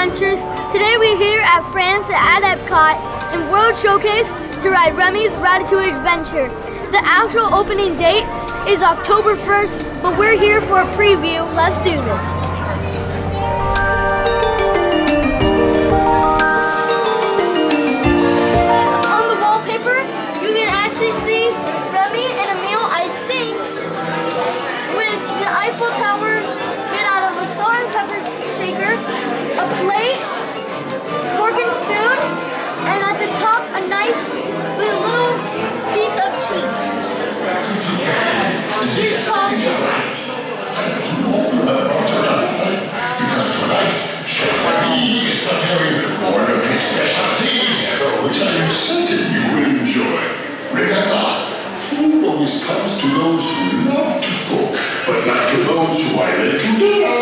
Gioventures. Today we're here at France at EPCOT in World Showcase to ride Remy's Ratatouille Adventure. The actual opening date is October 1st, but we're here for a preview. Let's do this. On the wallpaper, you can actually see Remy and Emil, I think, with the Eiffel Tower made out of a salt and pepper shaker, a plate, fork and spoon, and at the top a knife with a little piece of cheese. Cheese puff. Because tonight, Chef Remy is preparing one of his specialties, which I am certain you will enjoy. Remember, food always comes to those who love to cook, but not to those who are led to dinner.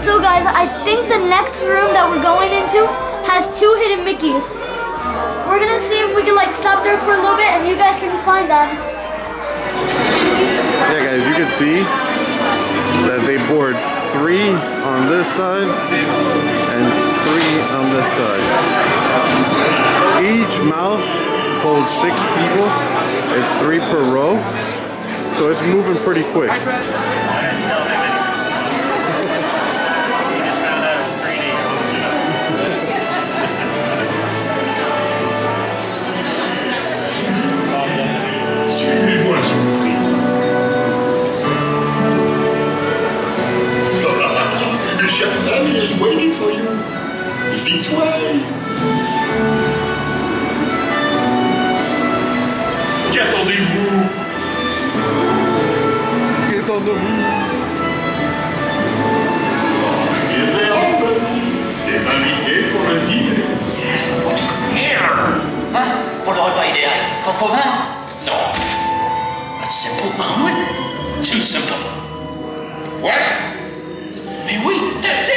So guys, I think the next room that we're going into has 2 hidden Mickeys. We're gonna see if we can like stop there for a little bit and you guys can find them. Yeah guys, you can see that they board 3 on this side and 3 on this side. Each mouse holds 6 people. It's 3 per row. So it's moving pretty quick. Chef Remy is waiting for you. This way. Qu'attendez-vous? Ils sont les invités pour le dîner. Yes, but what to prepare? Hein? Pour le repas idéal, coq au vin? Non. A simple omelet? Too simple. What? Mais oui, that's it!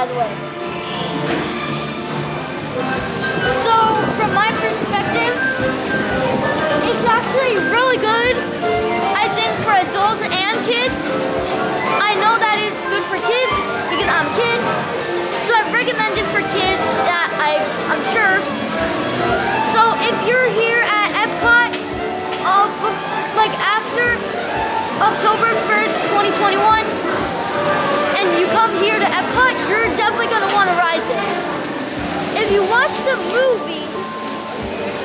by the way. So, from my perspective, it's actually really good. I think for adults and kids. I know that it's good for kids because I'm a kid. So I recommend it for kids, that I'm sure. So if you're here at EPCOT, like after October 1st, 2021, and you come here to EPCOT, you're definitely going to want to ride this. If you watch the movie,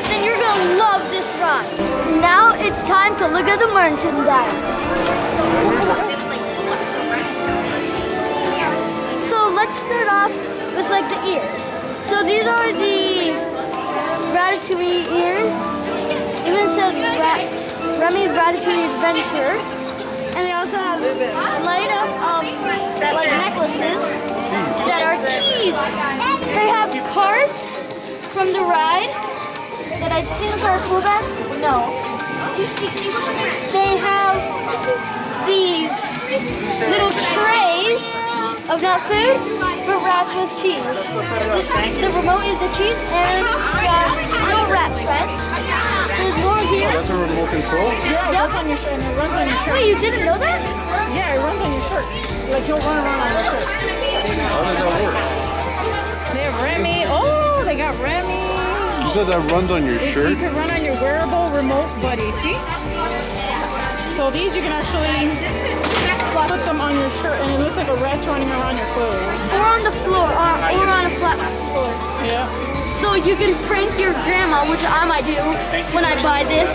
then you're going to love this ride. Now it's time to look at the merchandise. So let's start off with like the ears. So these are the Ratatouille Ears. Even says Remy's Ratatouille Adventure. And they also have light up like necklaces that are cheese. They have cards from the ride that I think are a fullback. No. They have these little trays of not food, but wrapped with cheese. The remote is the cheese, and we got little wrap friend. There's more here. That's a remote control? Yeah, it runs on your shirt and it runs on your shirt. Wait, you didn't know that? Yeah, it runs on your shirt. Like he'll run around on your shirt. How does that work? They have Remy. Oh, they got Remy. You said that runs on your shirt? You can run on your wearable remote buddy, see? So these you can actually put them on your shirt and it looks like a rat's running around your clothes. Or on the floor, or on a flat floor. Yeah. So you can prank your grandma, which I might do when I buy this.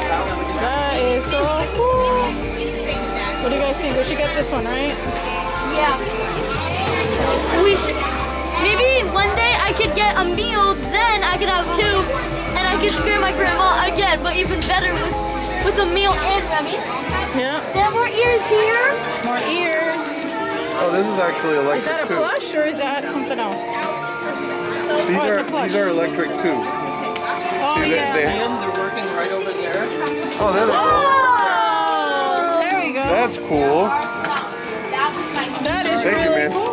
That is so cool. What do you guys think? We should get this one, right? Yeah. We should. Maybe one day I could get a meal, then I could have two, and I could scare my grandma again, but even better with a meal and Remy. Yeah. There are more ears here. More ears. Oh, this is actually Is electric that a too. plush or is that something else? These are electric too. Oh, See, yeah. They're working right over there. Oh, there they go. Oh, there we go. That's cool. That is Thank you, really man. cool.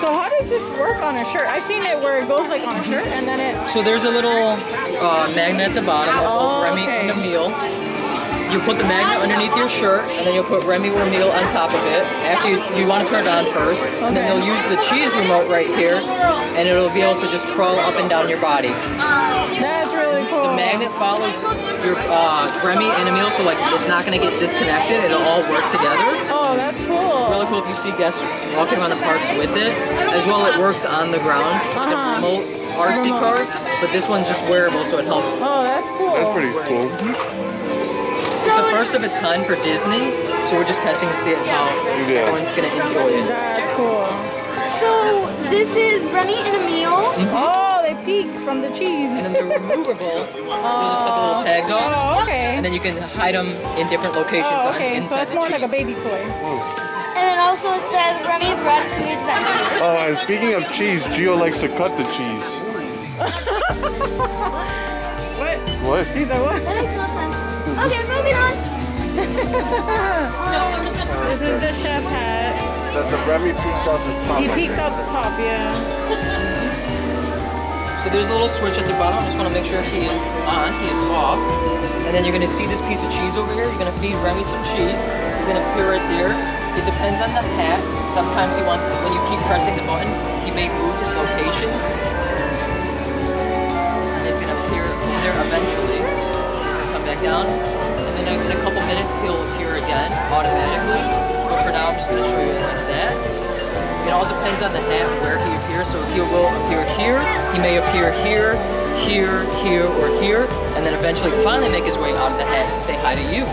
So how does this work on a shirt? I've seen it where it goes like on a shirt and then it... So there's a little magnet at the bottom of both Remy okay. and Emile. You put the magnet underneath your shirt, and then you'll put Remy or Emile on top of it. After you want to turn it on first, and then you'll use the cheese remote right here, and it'll be able to just crawl up and down your body. That's really cool. The magnet follows your Remy and Emile, so like it's not going to get disconnected. It'll all work together. Oh, that's cool. Really cool if you see guests walking around the parks with it. As well, it works on the ground, like a remote RC car, but this one's just wearable, so it helps. Oh, that's cool. That's pretty cool. It's the first of its kind for Disney, so we're just testing to see how everyone's going to enjoy it. That's cool. So this is Remy and Emile. Oh, they peek from the cheese. And then they're removable. You'll just cut the little tags off. Oh, okay. And then you can hide them in different locations Oh, okay. So inside it's the more cheese. like a baby toy. And then also it says Remy's Ratatouille Adventure. Oh, and speaking of cheese, Gio likes to cut the cheese. What? What? He's like, what? That makes no sense. Okay, moving on. This is the chef hat. That the Remy peeks out the top. He peeks out the top, yeah. So there's a little switch at the bottom. I just want to make sure he is on, he is off. And then you're going to see this piece of cheese over here. You're going to feed Remy some cheese. He's going to appear right there. It depends on the hat. Sometimes he wants to, when you keep pressing the button, he may move his locations. And it's going to appear over there eventually. He's going to come back down. And then in a couple minutes, he'll appear again automatically. But for now, I'm just going to show you like that. It all depends on the hat where he appears. So he will appear here. He may appear here, here, here, or here. And then eventually finally make his way out of the hat to say hi to you.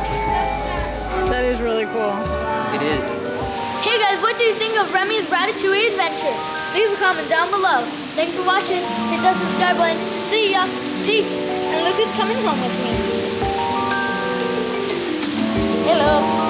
That is really cool. It is. Hey guys, what do you think of Remy's Ratatouille Adventure? Leave a comment down below. Thanks for watching. Hit that subscribe button. See ya. Peace. And look who's coming home with me. Hello.